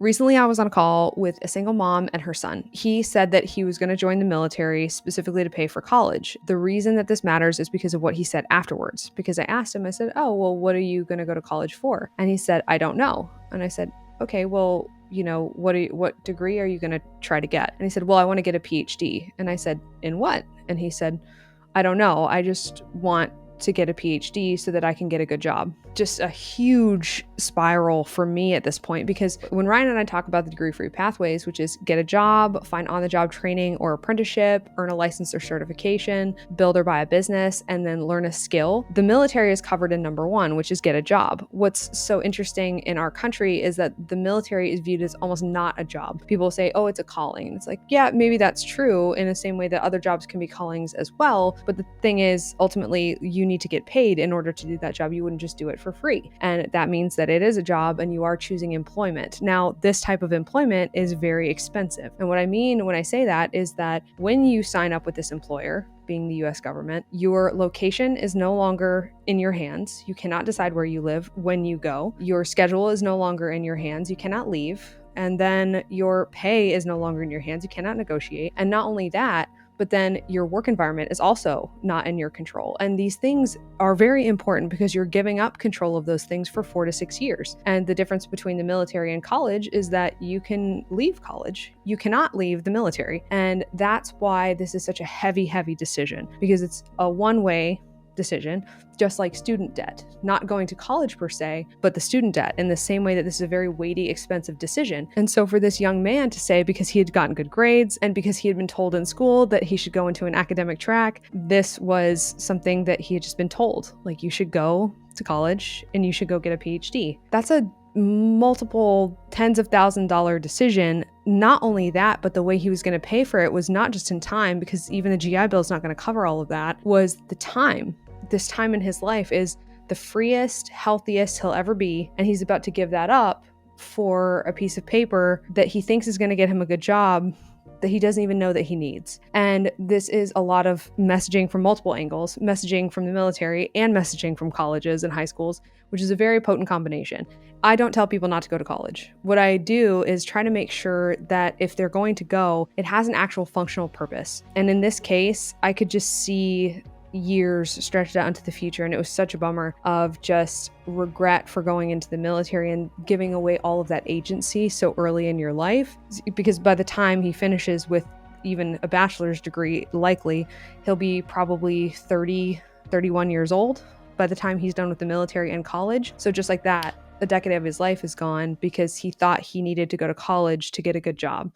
Recently, I was on a call with a single mom and her son. He said that he was going to join the military specifically to pay for college. The reason that this matters is because of what he said afterwards. Because I asked him, I said, "Oh, well, what are you going to go to college for?" And he said, "I don't know." And I said, "Okay, well, what degree are you going to try to get?" And he said, "Well, I want to get a PhD." And I said, "In what?" And he said, "I don't know. I just want to get a PhD so that I can get a good job." Just a huge spiral for me at this point, because when Ryan and I talk about the degree-free pathways, which is get a job, find on-the-job training or apprenticeship, earn a license or certification, build or buy a business, and then learn a skill, the military is covered in number one, which is get a job. What's so interesting in our country is that the military is viewed as almost not a job. People say, "Oh, it's a calling." And it's like, yeah, maybe that's true in the same way that other jobs can be callings as well. But the thing is, ultimately, you need to get paid in order to do that job. You wouldn't just do it for free. And that means that it is a job and you are choosing employment. Now, this type of employment is very expensive. And what I mean when I say that is that when you sign up with this employer, being the US government, your location is no longer in your hands. You cannot decide where you live when you go. Your schedule is no longer in your hands. You cannot leave. And then your pay is no longer in your hands. You cannot negotiate. And not only that, but then your work environment is also not in your control. And these things are very important because you're giving up control of those things for 4 to 6 years. And the difference between the military and college is that you can leave college. You cannot leave the military. And that's why this is such a heavy, heavy decision, because it's a one-way decision, just like student debt, not going to college per se, but the student debt, in the same way that this is a very weighty, expensive decision. And so for this young man to say, because he had gotten good grades and because he had been told in school that he should go into an academic track, this was something that he had just been told, like, you should go to college and you should go get a PhD. That's a multiple tens of $1,000s decision. Not only that, but the way he was going to pay for it was not just in time, because even the GI Bill is not going to cover all of that, was the time. This time in his life is the freest, healthiest he'll ever be, and he's about to give that up for a piece of paper that he thinks is going to get him a good job that he doesn't even know that he needs. And this is a lot of messaging from multiple angles, messaging from the military and messaging from colleges and high schools, which is a very potent combination. I don't tell people not to go to college. What I do is try to make sure that if they're going to go, it has an actual functional purpose. And in this case, I could just see years stretched out into the future, and it was such a bummer of just regret for going into the military and giving away all of that agency so early in your life, because by the time he finishes with even a bachelor's degree, likely he'll be probably 30, 31 years old by the time he's done with the military and college. So just like that, a decade of his life is gone because he thought he needed to go to college to get a good job.